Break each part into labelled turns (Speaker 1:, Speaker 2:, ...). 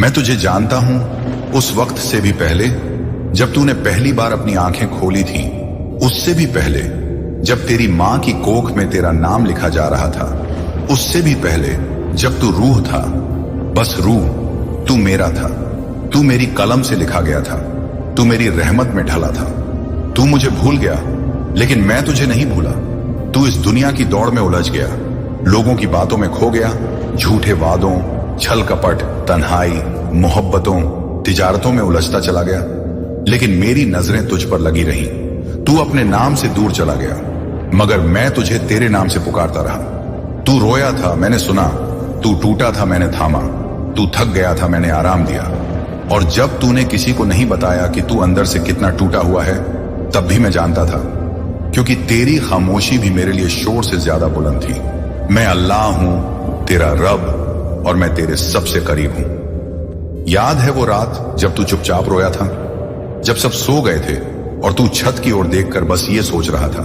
Speaker 1: मैं तुझे जानता हूं उस वक्त से भी पहले जब तूने पहली बार अपनी आंखें खोली थी, उससे भी पहले जब तेरी मां की कोख में तेरा नाम लिखा जा रहा था, उससे भी पहले जब तू रूह था, बस रूह, तू मेरा था। तू मेरी कलम से लिखा गया था, तू मेरी रहमत में ढला था। तू मुझे भूल गया, लेकिन मैं तुझे नहीं भूला। तू इस दुनिया की दौड़ में उलझ गया, लोगों की बातों में खो गया, झूठे वादों, छल कपट, तन्हाई, मोहब्बतों, तिजारतों में उलझता चला गया। लेकिन मेरी नजरें तुझ पर लगी रही। तू अपने नाम से दूर चला गया, मगर मैं तुझे तेरे नाम से पुकारता रहा। तू रोया था, मैंने सुना। तू टूटा था, मैंने थामा। तू थक गया था, मैंने आराम दिया। और जब तूने किसी को नहीं बताया कि तू अंदर से कितना टूटा हुआ है, तब भी मैं जानता था, क्योंकि तेरी खामोशी भी मेरे लिए शोर से ज्यादा बुलंद थी। मैं अल्लाह हूं, तेरा रब, और मैं तेरे सबसे करीब हूं। याद है वो रात जब तू चुपचाप रोया था, जब सब सो गए थे और तू छत की ओर देखकर बस ये सोच रहा था,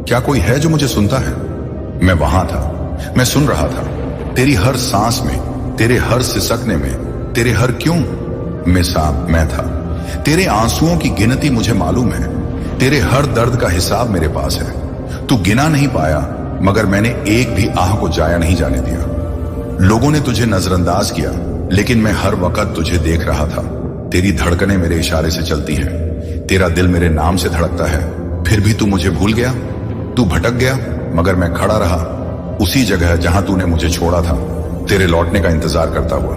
Speaker 1: क्या कोई है जो मुझे सुनता है? मैं वहां था, मैं सुन रहा था। तेरी हर सांस में, तेरे हर सिसकने में, तेरे हर क्यों में सांप मैं था। तेरे आंसुओं की गिनती मुझे मालूम है, तेरे हर दर्द का हिसाब मेरे पास है। तू गिना नहीं पाया, मगर मैंने एक भी आह को जाया नहीं जाने दिया। लोगों ने तुझे नजरअंदाज किया, लेकिन मैं हर वक्त तुझे देख रहा था। तेरी धड़कनें मेरे इशारे से चलती हैं, तेरा दिल मेरे नाम से धड़कता है। फिर भी तू मुझे भूल गया, तू भटक गया, मगर मैं खड़ा रहा उसी जगह जहां तूने मुझे छोड़ा था, तेरे लौटने का इंतजार करता हुआ।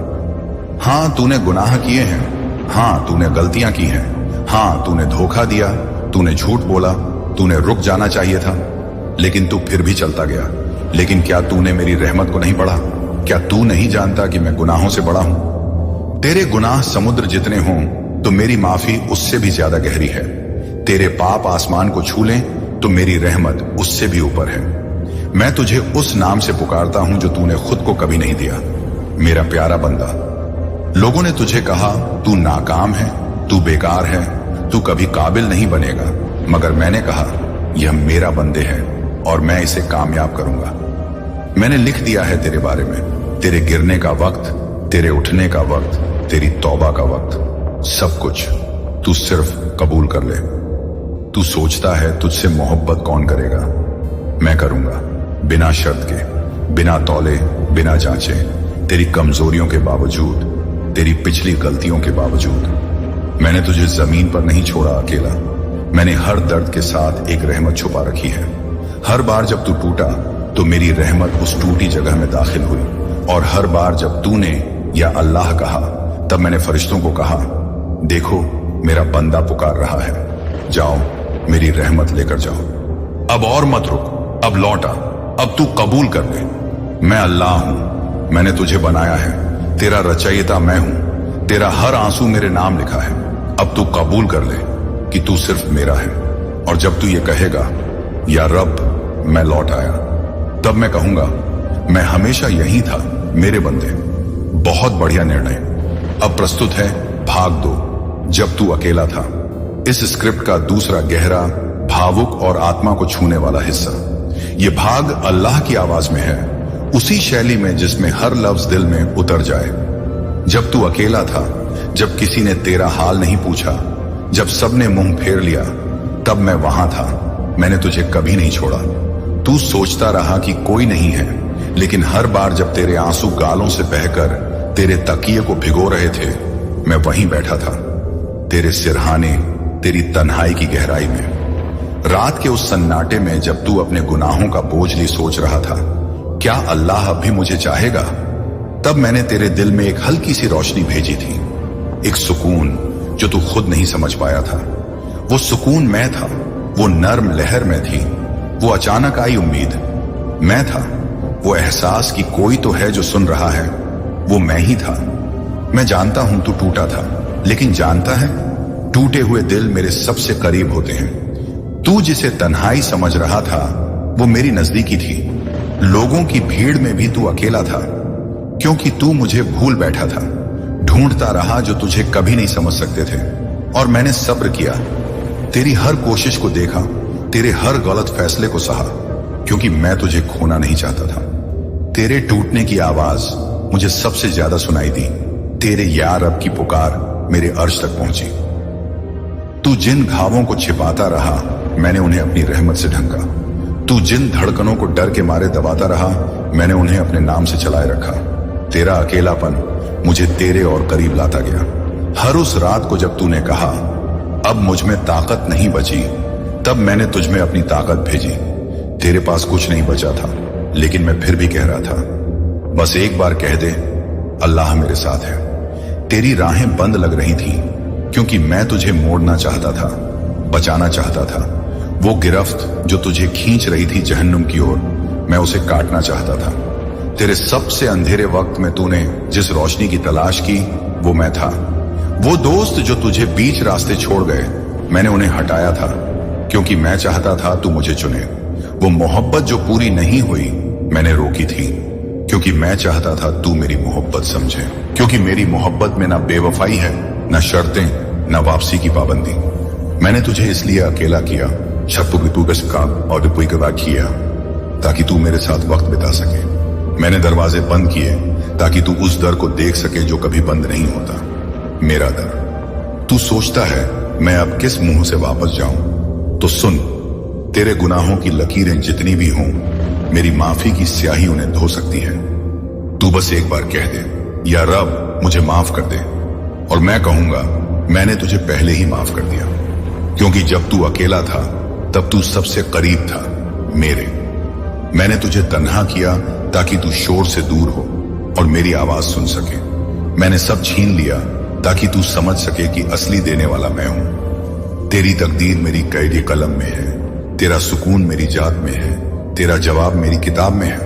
Speaker 1: हां, तूने गुनाह किए हैं, हां तूने गलतियां की हैं, हां तूने धोखा दिया, तूने झूठ बोला, तूने रुक जाना चाहिए था, लेकिन तू फिर भी चलता गया। लेकिन क्या तूने मेरी रहमत को नहीं पढ़ा? क्या तू नहीं जानता कि मैं गुनाहों से बड़ा हूं? तेरे गुनाह समुद्र जितने हों तो मेरी माफी उससे भी ज्यादा गहरी है। तेरे पाप आसमान को छू लें तो मेरी रहमत उससे भी ऊपर है। मैं तुझे उस नाम से पुकारता हूं जो तूने खुद को कभी नहीं दिया, मेरा प्यारा बंदा। लोगों ने तुझे कहा तू नाकाम है, तू बेकार है, तू कभी काबिल नहीं बनेगा, मगर मैंने कहा यह मेरा बंदे है और मैं इसे कामयाब करूंगा। मैंने लिख दिया है तेरे बारे में, तेरे गिरने का वक्त, तेरे उठने का वक्त, तेरी तौबा का वक्त, सब कुछ तू सिर्फ कबूल कर ले। तू सोचता है तुझसे मोहब्बत कौन करेगा? मैं करूंगा, बिना शर्त के, बिना तौले, बिना जांचे, तेरी कमजोरियों के बावजूद, तेरी पिछली गलतियों के बावजूद। मैंने तुझे जमीन पर नहीं छोड़ा अकेला, मैंने हर दर्द के साथ एक रहमत छुपा रखी है। हर बार जब तू टूटा तो मेरी रहमत उस टूटी जगह में दाखिल हुई, और हर बार जब तूने या अल्लाह कहा तब मैंने फरिश्तों को कहा, देखो मेरा बंदा पुकार रहा है, जाओ मेरी रहमत लेकर जाओ। अब और मत रुक, अब लौटा, अब तू कबूल कर ले। मैं अल्लाह हूं, मैंने तुझे बनाया है, तेरा रचयिता मैं हूं, तेरा हर आंसू मेरे नाम लिखा है। अब तू कबूल कर ले कि तू सिर्फ मेरा है। और जब तू ये कहेगा या रब मैं लौट आया, तब मैं कहूंगा मैं हमेशा यही था मेरे बंदे। बहुत बढ़िया निर्णय। अब प्रस्तुत है भाग 2, जब तू अकेला था। इस स्क्रिप्ट का दूसरा गहरा, भावुक और आत्मा को छूने वाला हिस्सा। यह भाग अल्लाह की आवाज में है, उसी शैली में जिसमें हर लफ्ज दिल में उतर जाए। जब तू अकेला था, जब किसी ने तेरा हाल नहीं पूछा, जब सबने मुंह फेर लिया, तब मैं वहां था। मैंने तुझे कभी नहीं छोड़ा। तू सोचता रहा कि कोई नहीं है, लेकिन हर बार जब तेरे आंसू गालों से बहकर तेरे तकिए को भिगो रहे थे, मैं वहीं बैठा था, तेरे सिरहाने, तेरी तन्हाई की गहराई में। रात के उस सन्नाटे में जब तू अपने गुनाहों का बोझ लिए सोच रहा था, क्या अल्लाह अब भी मुझे चाहेगा? तब मैंने तेरे दिल में एक हल्की सी रोशनी भेजी थी, एक सुकून जो तू खुद नहीं समझ पाया था। वो सुकून मैं था, वो नर्म लहर में थी, वो अचानक आई उम्मीद मैं था, वो एहसास कि कोई तो है जो सुन रहा है, वो मैं ही था। मैं जानता हूं तू टूटा था, लेकिन जानता है टूटे हुए दिल मेरे सबसे करीब होते हैं। तू जिसे तन्हाई समझ रहा था वो मेरी नजदीकी थी। लोगों की भीड़ में भी तू अकेला था, क्योंकि तू मुझे भूल बैठा था, ढूंढता रहा जो तुझे कभी नहीं समझ सकते थे। और मैंने सब्र किया, तेरी हर कोशिश को देखा, तेरे हर गलत फैसले को सहा, क्योंकि मैं तुझे खोना नहीं चाहता था। तेरे टूटने की आवाज मुझे सबसे ज्यादा सुनाई दी, तेरे या रब की पुकार मेरे अर्श तक पहुंची। तू जिन घावों को छिपाता रहा, मैंने उन्हें अपनी रहमत से ढंका। तू जिन धड़कनों को डर के मारे दबाता रहा, मैंने उन्हें अपने नाम से चलाए रखा। तेरा अकेलापन मुझे तेरे और करीब लाता गया। हर उस रात को जब तूने कहा अब मुझ में ताकत नहीं बची, तब मैंने तुझ में अपनी ताकत भेजी। तेरे पास कुछ नहीं बचा था, लेकिन मैं फिर भी कह रहा था बस एक बार कह दे अल्लाह मेरे साथ है। तेरी राहें बंद लग रही थी क्योंकि मैं तुझे मोड़ना चाहता था, बचाना चाहता था। वो गिरफ्त जो तुझे खींच रही थी जहन्नुम की ओर, मैं उसे काटना चाहता था। तेरे सबसे अंधेरे वक्त में तूने जिस रोशनी की तलाश की वो मैं था। वो दोस्त जो तुझे बीच रास्ते छोड़ गए, मैंने उन्हें हटाया था क्योंकि मैं चाहता था तू मुझे चुने। वो मोहब्बत जो पूरी नहीं हुई, मैंने रोकी थी क्योंकि मैं चाहता था तू मेरी मोहब्बत समझे। क्योंकि मेरी मोहब्बत में ना बेवफाई है, ना शर्तें, ना वापसी की पाबंदी। मैंने तुझे इसलिए अकेला किया और किया ताकि तू मेरे साथ वक्त बिता सके। मैंने दरवाजे बंद किए ताकि तू उस दर को देख सके जो कभी बंद नहीं होता, मेरा दर। तू सोचता है मैं अब किस मुंह से वापस जाऊं, तो सुन, तेरे गुनाहों की लकीरें जितनी भी हों, मेरी माफी की स्याही उन्हें धो सकती है। तू बस एक बार कह दे या रब मुझे माफ कर दे, और मैं कहूंगा मैंने तुझे पहले ही माफ कर दिया। क्योंकि जब तू अकेला था तब तू सबसे करीब था मेरे। मैंने तुझे तन्हा किया ताकि तू शोर से दूर हो और मेरी आवाज सुन सके। मैंने सब छीन लिया ताकि तू समझ सके कि असली देने वाला मैं हूं। तेरी तकदीर मेरी कैदी कलम में है, तेरा सुकून मेरी जात में है, तेरा जवाब मेरी किताब में है।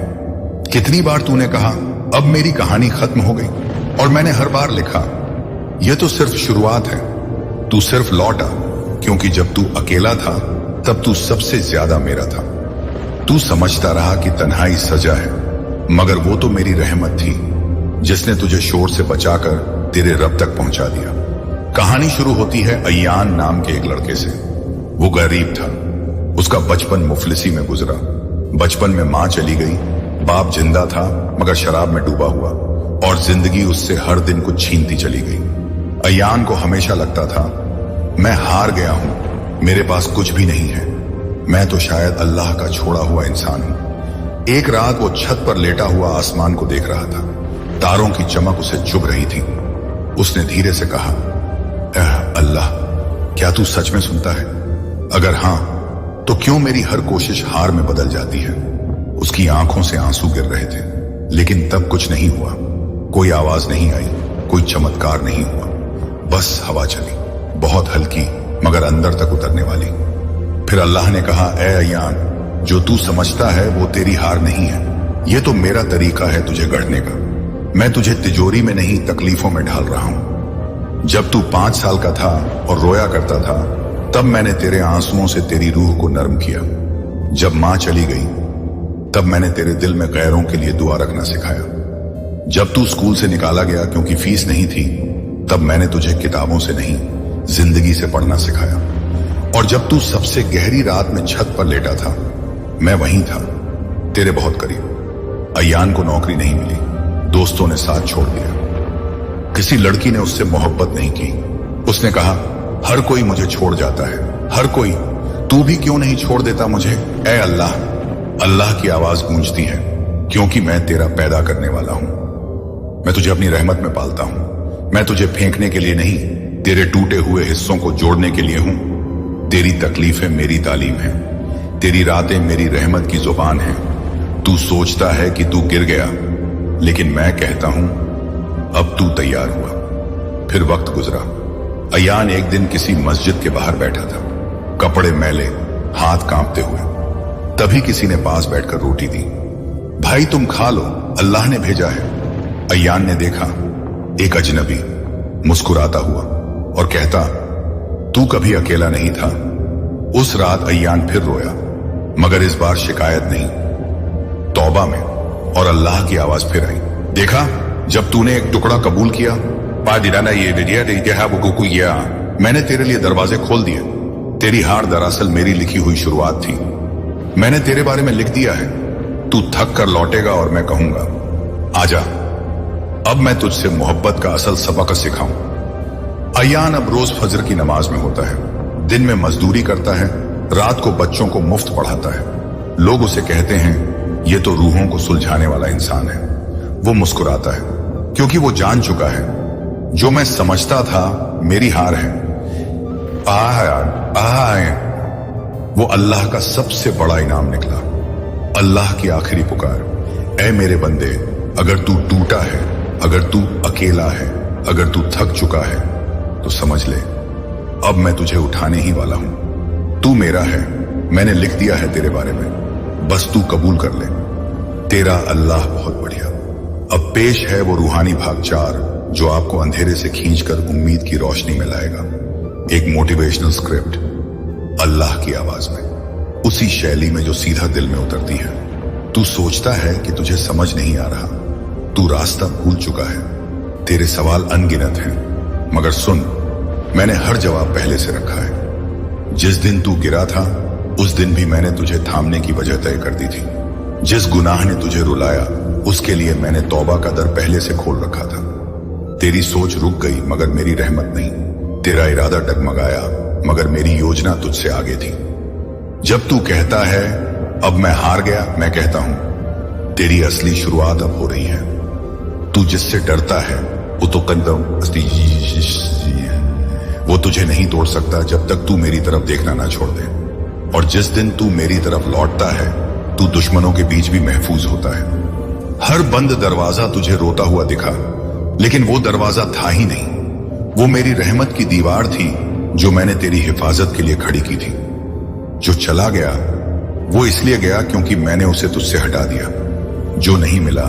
Speaker 1: कितनी बार तूने कहा अब मेरी कहानी खत्म हो गई, और मैंने हर बार लिखा यह तो सिर्फ शुरुआत है। तू सिर्फ लौटा क्योंकि जब तू अकेला था तब तू सबसे ज्यादा मेरा था। तू समझता रहा कि तन्हाई सजा है, मगर वो तो मेरी रहमत थी जिसने तुझे शोर से बचाकर तेरे रब तक पहुंचा दिया। कहानी शुरू होती है अय्यान नाम के एक लड़के से। वो गरीब था, उसका बचपन मुफलिसी में गुजरा। बचपन में मां चली गई, बाप जिंदा था मगर शराब में डूबा हुआ, और जिंदगी उससे हर दिन कुछ छीनती चली गई। अय्यान को हमेशा लगता था मैं हार गया हूं, मेरे पास कुछ भी नहीं है, मैं तो शायद अल्लाह का छोड़ा हुआ इंसान हूं। एक रात वो छत पर लेटा हुआ आसमान को देख रहा था। तारों की चमक उसे चुभ रही थी। उसने धीरे से कहा, अल्लाह, क्या तू सच में सुनता है? अगर हां, तो क्यों मेरी हर कोशिश हार में बदल जाती है? उसकी आंखों से आंसू गिर रहे थे, लेकिन तब कुछ नहीं हुआ। कोई आवाज नहीं आई, कोई चमत्कार नहीं हुआ, बस हवा चली, बहुत हल्की मगर अंदर तक उतरने वाली। फिर अल्लाह ने कहा, ए अय्यान, जो तू समझता है वो तेरी हार नहीं है, ये तो मेरा तरीका है तुझे गढ़ने का। मैं तुझे तिजोरी में नहीं तकलीफों में ढाल रहा हूं। जब तू 5 साल का था और रोया करता था, तब मैंने तेरे आंसुओं से तेरी रूह को नरम किया। जब मां चली गई, तब मैंने तेरे दिल में गैरों के लिए दुआ रखना सिखाया। जब तू स्कूल से निकाला गया क्योंकि फीस नहीं थी, तब मैंने तुझे किताबों से नहीं जिंदगी से पढ़ना सिखाया। और जब तू सबसे गहरी रात में छत पर लेटा था, मैं वहीं था, तेरे बहुत करीब। अय्यान को नौकरी नहीं मिली, दोस्तों ने साथ छोड़ दिया, किसी लड़की ने उससे मोहब्बत नहीं की। उसने कहा, हर कोई मुझे छोड़ जाता है, हर कोई, तू भी क्यों नहीं छोड़ देता मुझे? ऐ अल्लाह। अल्लाह की आवाज गूंजती है, क्योंकि मैं तेरा पैदा करने वाला हूं। मैं तुझे अपनी रहमत में पालता हूं। मैं तुझे फेंकने के लिए नहीं, तेरे टूटे हुए हिस्सों को जोड़ने के लिए हूं। तेरी तकलीफें मेरी तालीम है, तेरी रातें मेरी रहमत की जुबान है। तू सोचता है कि तू गिर गया, लेकिन मैं कहता हूं अब तू तैयार हुआ। फिर वक्त गुजरा। अय्यान एक दिन किसी मस्जिद के बाहर बैठा था, कपड़े मैले, हाथ कांपते हुए। तभी किसी ने पास बैठकर रोटी दी। भाई तुम खा लो, अल्लाह ने भेजा है। अय्यान ने देखा, एक अजनबी मुस्कुराता हुआ और कहता, तू कभी अकेला नहीं था। उस रात अय्यान फिर रोया, मगर इस बार शिकायत नहीं, तौबा में, और अल्लाह की आवाज फिर आई। देखा, जब तूने एक टुकड़ा कबूल किया, मैंने तेरे लिए दरवाजे खोल दिए। तेरी हार दरअसल मेरी लिखी हुई शुरुआत थी। मैंने तेरे बारे में लिख दिया है। तू थक कर लौटेगा और मैं कहूंगा, आजा, अब मैं तुझसे मोहब्बत का असल सबक सिखाऊं। अयान अब रोज फजर की नमाज में होता है, दिन में मजदूरी करता है, रात को बच्चों को मुफ्त पढ़ाता है। लोग उसे कहते हैं ये तो रूहों को सुलझाने वाला इंसान है। वो मुस्कुराता है क्योंकि वो जान चुका है जो मैं समझता था मेरी हार है। वो अल्लाह का सबसे बड़ा इनाम निकला। अल्लाह की आखिरी पुकार, ऐ मेरे बंदे, अगर तू टूटा है, अगर तू अकेला है, अगर तू थक चुका है तो समझ ले अब मैं तुझे उठाने ही वाला हूं। तू मेरा है, मैंने लिख दिया है तेरे बारे में, बस तू कबूल कर ले। तेरा अल्लाह बहुत बढ़िया। अब पेश है वो रूहानी भाग 4 जो आपको अंधेरे से खींचकर उम्मीद की रोशनी में लाएगा। एक मोटिवेशनल स्क्रिप्ट अल्लाह की आवाज में, उसी शैली में जो सीधा दिल में उतरती है। तू सोचता है कि तुझे समझ नहीं आ रहा, तू रास्ता भूल चुका है, तेरे सवाल अनगिनत हैं, मगर सुन, मैंने हर जवाब पहले से रखा है। जिस दिन तू गिरा था उस दिन भी मैंने तुझे थामने की वजह तय कर दी थी। जिस गुनाह ने तुझे रुलाया उसके लिए मैंने तौबा का दर पहले से खोल रखा था। तेरी सोच रुक गई मगर मेरी रहमत नहीं, तेरा इरादा डगमगाया मगर मेरी योजना तुझसे आगे थी। जब तू कहता है अब मैं हार गया, मैं कहता हूं तेरी असली शुरुआत अब हो रही है। तू जिससे डरता है वो तो कदम वो तुझे नहीं तोड़ सकता जब तक तू मेरी तरफ देखना ना छोड़ दे। और जिस दिन तू मेरी तरफ लौटता है तू दुश्मनों के बीच भी महफूज होता है। हर बंद दरवाजा तुझे रोता हुआ दिखा, लेकिन वो दरवाजा था ही नहीं, वो मेरी रहमत की दीवार थी जो मैंने तेरी हिफाजत के लिए खड़ी की थी। जो चला गया वो इसलिए गया क्योंकि मैंने उसे तुझसे हटा दिया। जो नहीं मिला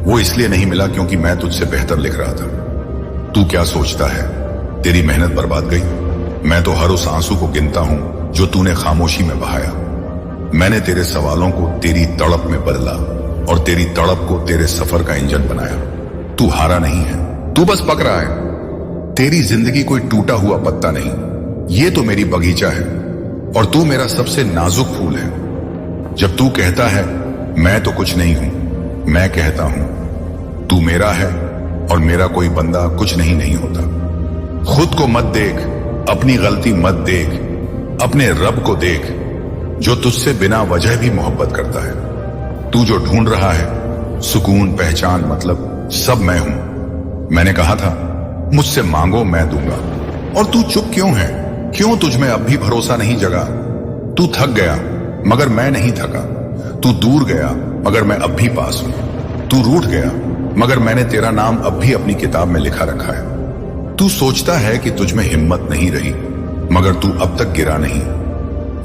Speaker 1: वो इसलिए नहीं मिला क्योंकि मैं तुझसे बेहतर लिख रहा था। तू क्या सोचता है तेरी मेहनत बर्बाद गई? मैं तो हर उस आंसू को गिनता हूं जो तूने खामोशी में बहाया। मैंने तेरे सवालों को तेरी तड़प में बदला और तेरी तड़प को तेरे सफर का इंजन बनाया। तू हारा नहीं है, तू बस पक रहा है। तेरी जिंदगी कोई टूटा हुआ पत्ता नहीं, ये तो मेरी बगीचा है और तू मेरा सबसे नाजुक फूल है। जब तू कहता है मैं तो कुछ नहीं हूं, मैं कहता हूं तू मेरा है और मेरा कोई बंदा कुछ नहीं होता। खुद को मत देख, अपनी गलती मत देख, अपने रब को देख जो तुझसे बिना वजह भी मोहब्बत करता है। तू जो ढूंढ रहा है सुकून, पहचान, मतलब सब मैं हूं। मैंने कहा था मुझसे मांगो मैं दूंगा। और तू चुप क्यों है? क्यों तुझ में अब भी भरोसा नहीं जगा? तू थक गया मगर मैं नहीं थका। तू दूर गया मगर मैं अब भी पास हूं। तू रूठ गया मगर मैंने तेरा नाम अब भी अपनी किताब में लिखा रखा है। तू सोचता है कि तुझ में हिम्मत नहीं रही मगर तू अब तक गिरा नहीं।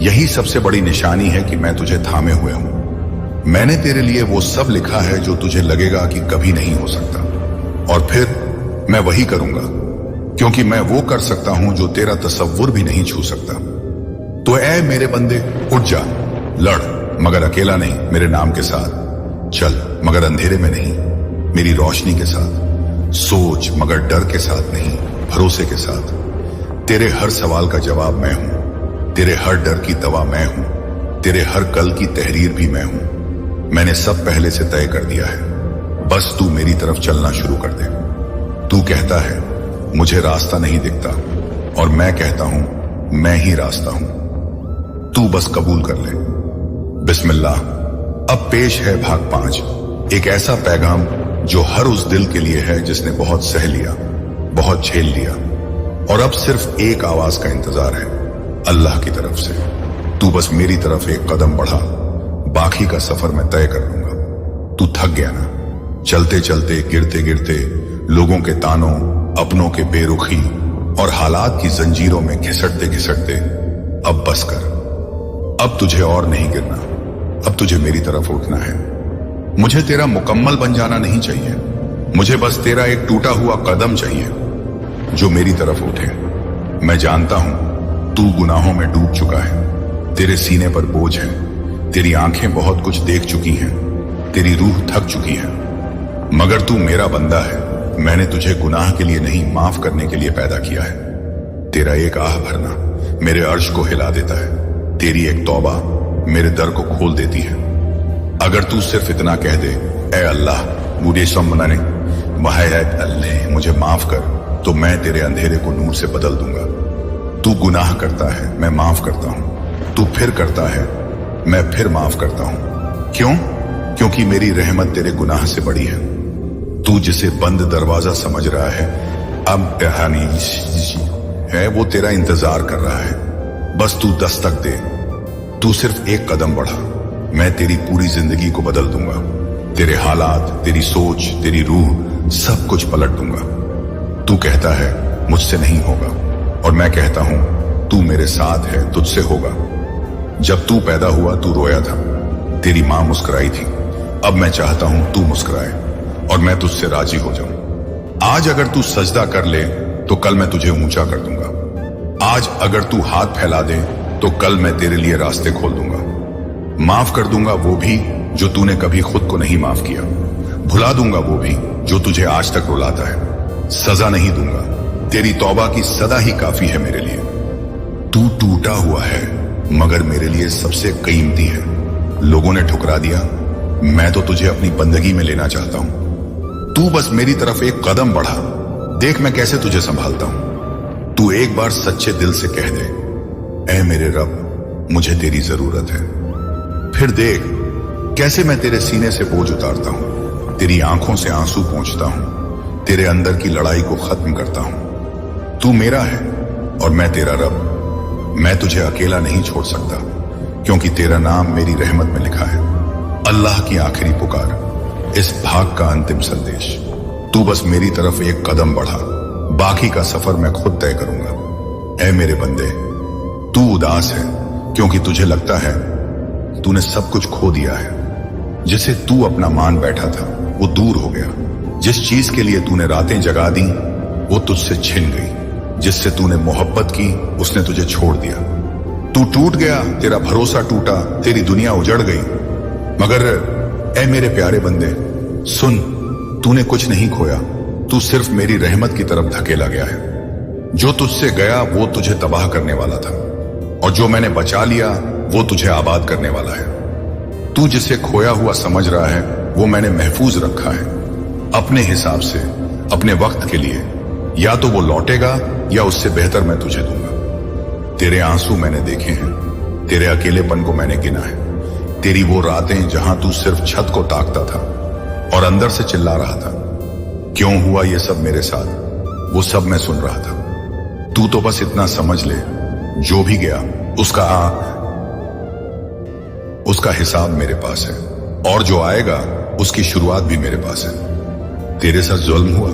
Speaker 1: यही सबसे बड़ी निशानी है कि मैं तुझे थामे हुए हूं। मैंने तेरे लिए वो सब लिखा है जो तुझे लगेगा कि कभी नहीं हो सकता, और फिर मैं वही करूंगा क्योंकि मैं वो कर सकता हूं जो तेरा तसव्वुर भी नहीं छू सकता। तो ऐ मेरे बंदे, उठ जा, लड़ मगर अकेला नहीं, मेरे नाम के साथ चल मगर अंधेरे में नहीं, मेरी रोशनी के साथ सोच मगर डर के साथ नहीं, भरोसे के साथ। तेरे हर सवाल का जवाब मैं हूं, तेरे हर डर की दवा मैं हूं, तेरे हर कल की तहरीर भी मैं हूं। मैंने सब पहले से तय कर दिया है, बस तू मेरी तरफ चलना शुरू कर दे। तू कहता है मुझे रास्ता नहीं दिखता और मैं कहता हूं मैं ही रास्ता हूं। तू बस कबूल कर ले। बिस्मिल्लाह। अब पेश है भाग 5, एक ऐसा पैगाम जो हर उस दिल के लिए है जिसने बहुत सह लिया, बहुत झेल लिया और अब सिर्फ एक आवाज का इंतजार है, अल्लाह की तरफ से। तू बस मेरी तरफ एक कदम बढ़ा, बाकी का सफर मैं तय कर लूंगा। तू थक गया ना? चलते चलते, गिरते गिरते, लोगों के तानों, अपनों के बेरुखी और हालात की जंजीरों में घिसटते घिसटते अब बस कर। अब तुझे और नहीं गिरना, अब तुझे मेरी तरफ उठना है। मुझे तेरा मुकम्मल बन जाना नहीं चाहिए, मुझे बस तेरा एक टूटा हुआ कदम चाहिए जो मेरी तरफ उठे। मैं जानता हूं तू गुनाहों में डूब चुका है, तेरे सीने पर बोझ है, तेरी आंखें बहुत कुछ देख चुकी हैं, तेरी रूह थक चुकी है, मगर तू मेरा बंदा है। मैंने तुझे गुनाह के लिए नहीं, माफ करने के लिए पैदा किया है। तेरा एक आह भरना मेरे अर्श को हिला देता है, तेरी एक तौबा मेरे दर को खोल देती है। अगर तू सिर्फ इतना कह दे, ऐ अल्लाह मुझे सम्मनाने, वाहे अल्लाह मुझे माफ कर, तो मैं तेरे अंधेरे को नूर से बदल दूंगा। तू गुनाह करता है, मैं माफ करता हूं। तू फिर करता है, मैं फिर माफ करता हूं। क्यों? क्योंकि मेरी रहमत तेरे गुनाह से बड़ी है। तू जिसे बंद दरवाजा समझ रहा है, अब है वो तेरा इंतजार कर रहा है। बस तू दस्तक दे, तू सिर्फ एक कदम बढ़ा, मैं तेरी पूरी जिंदगी को बदल दूंगा। तेरे हालात, तेरी सोच, तेरी रूह, सब कुछ पलट दूंगा। तू कहता है मुझसे नहीं होगा, और मैं कहता हूं तू मेरे साथ है, तुझसे होगा। जब तू पैदा हुआ तू रोया था, तेरी मां मुस्कुराई थी। अब मैं चाहता हूं तू मुस्कुराए और मैं तुझसे राजी हो जाऊं। आज अगर तू सजदा कर ले तो कल मैं तुझे ऊंचा कर दूंगा। आज अगर तू हाथ फैला दे तो कल मैं तेरे लिए रास्ते खोल दूंगा। माफ कर दूंगा वो भी जो तूने कभी खुद को नहीं माफ किया। भुला दूंगा वो भी जो तुझे आज तक रुलाता है। सजा नहीं दूंगा, तेरी तौबा की सदा ही काफी है मेरे लिए। तू टूटा हुआ है मगर मेरे लिए सबसे कीमती है। लोगों ने ठुकरा दिया, मैं तो तुझे अपनी बंदगी में लेना चाहता हूं। तू बस मेरी तरफ एक कदम बढ़ा, देख मैं कैसे तुझे संभालता हूं। तू एक बार सच्चे दिल से कह दे, ऐ मेरे रब मुझे तेरी जरूरत है। फिर देख कैसे मैं तेरे सीने से बोझ उतारता हूं, तेरी आंखों से आंसू पोंछता हूं, तेरे अंदर की लड़ाई को खत्म करता हूं। तू मेरा है और मैं तेरा रब। मैं तुझे अकेला नहीं छोड़ सकता क्योंकि तेरा नाम मेरी रहमत में लिखा है। अल्लाह की आखिरी पुकार, इस भाग का अंतिम संदेश। तू बस मेरी तरफ एक कदम बढ़ा, बाकी का सफर मैं खुद तय करूंगा। ऐ मेरे बंदे, तू उदास है क्योंकि तुझे लगता है तूने सब कुछ खो दिया है। जिसे तू अपना मान बैठा था वो दूर हो गया। जिस चीज के लिए तूने रातें जगा दी वो तुझसे छिन गई। जिससे तूने मोहब्बत की उसने तुझे छोड़ दिया। तू टूट गया, तेरा भरोसा टूटा, तेरी दुनिया उजड़ गई। मगर ऐ मेरे प्यारे बंदे सुन, तूने कुछ नहीं खोया, तू सिर्फ मेरी रहमत की तरफ धकेला गया है। जो तुझसे गया वो तुझे तबाह करने वाला था और जो मैंने बचा लिया वो तुझे आबाद करने वाला है। तू जिसे खोया हुआ समझ रहा है वो मैंने महफूज रखा है अपने हिसाब से, अपने वक्त के लिए। या तो वो लौटेगा या उससे बेहतर मैं तुझे दूंगा। तेरे आंसू मैंने देखे हैं, तेरे अकेलेपन को मैंने गिना है। तेरी वो रातें जहां तू सिर्फ छत को ताकता था और अंदर से चिल्ला रहा था, क्यों हुआ ये सब मेरे साथ? वो सब मैं सुन रहा था। तू तो बस इतना समझ ले, जो भी गया उसका हिसाब मेरे पास है और जो आएगा उसकी शुरुआत भी मेरे पास है। तेरे साथ जुल्म हुआ,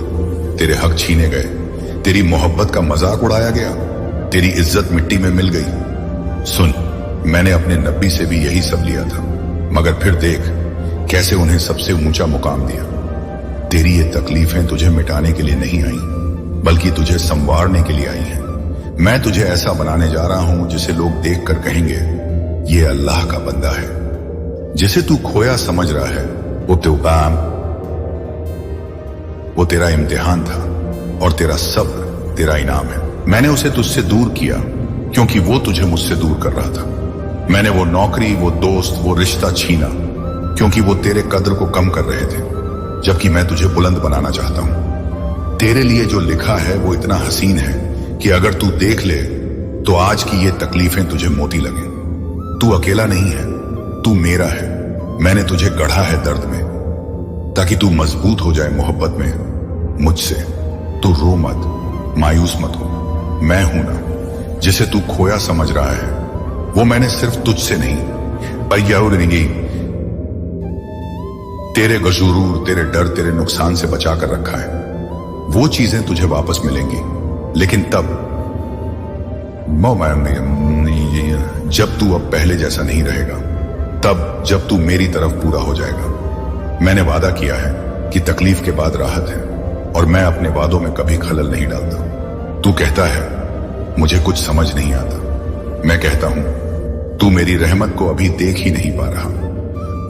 Speaker 1: तेरे हक छीने गए, तेरी मोहब्बत का मजाक उड़ाया गया, तेरी इज्जत मिट्टी में मिल गई। सुन, मैंने अपने नबी से भी यही सब लिया था, मगर फिर देख कैसे उन्हें सबसे ऊंचा मुकाम दिया। तेरी ये तकलीफें तुझे मिटाने के लिए नहीं आई, बल्कि तुझे संवारने के लिए आई हैं। मैं तुझे ऐसा बनाने जा रहा हूं जिसे लोग देखकर कहेंगे ये अल्लाह का बंदा है। जिसे तू खोया समझ रहा है वो तेरा इम्तिहान था और तेरा सब्र तेरा इनाम है। मैंने उसे तुझसे दूर किया क्योंकि वो तुझे मुझसे दूर कर रहा था। मैंने वो नौकरी, वो दोस्त, वो रिश्ता छीना क्योंकि वो तेरे कद्र को कम कर रहे थे, जबकि मैं तुझे बुलंद बनाना चाहता हूं। तेरे लिए जो लिखा है वो इतना हसीन है कि अगर तू देख ले तो आज की ये तकलीफें तुझे मोती लगे। तू अकेला नहीं है, तू मेरा है। मैंने तुझे गढ़ा है दर्द में ताकि तू मजबूत हो जाए मोहब्बत में मुझसे। तू रो मत, मायूस मत हो। मैं हूं ना, जिसे तू खोया समझ रहा है वो मैंने सिर्फ तुझसे नहीं तेरे गजूरूर, तेरे डर, तेरे नुकसान से बचा कर रखा है। वो चीजें तुझे वापस मिलेंगी, लेकिन तब जब तू अब पहले जैसा नहीं रहेगा, तब जब तू मेरी तरफ पूरा हो जाएगा। मैंने वादा किया है कि तकलीफ के बाद राहत है और मैं अपने वादों में कभी खलल नहीं डालता। तू कहता है मुझे कुछ समझ नहीं आता। मैं कहता हूं तू मेरी रहमत को अभी देख ही नहीं पा रहा।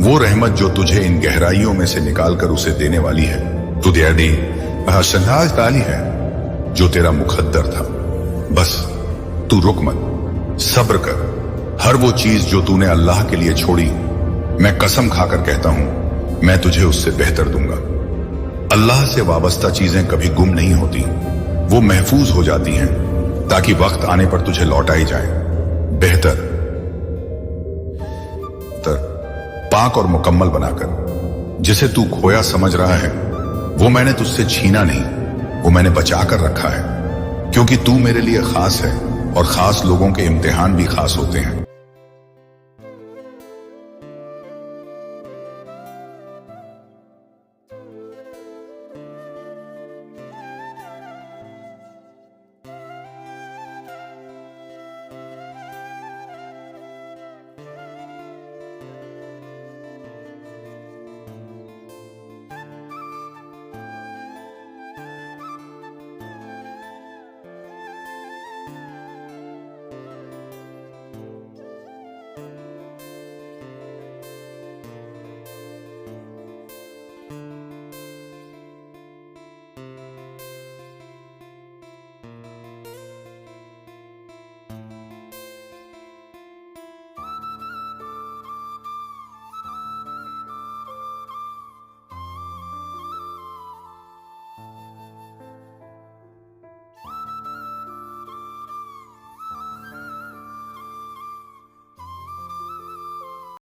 Speaker 1: वो रहमत जो तुझे इन गहराइयों में से निकालकर उसे देने वाली है, तुझे संघाज डाली है जो तेरा मुकद्दर था। बस तू रुक मत, सब्र कर। हर वो चीज जो तूने अल्लाह के लिए छोड़ी, मैं कसम खाकर कहता हूं मैं तुझे उससे बेहतर दूंगा। अल्लाह से वाबस्ता चीजें कभी गुम नहीं होती, वो महफूज हो जाती हैं ताकि वक्त आने पर तुझे लौटाई जाए। बेहतर पाक और मुकम्मल बनाकर। जिसे तू खोया समझ रहा है वो मैंने तुझसे छीना नहीं, वो मैंने बचा कर रखा है, क्योंकि तू मेरे लिए खास है और खास लोगों के इम्तिहान भी खास होते हैं।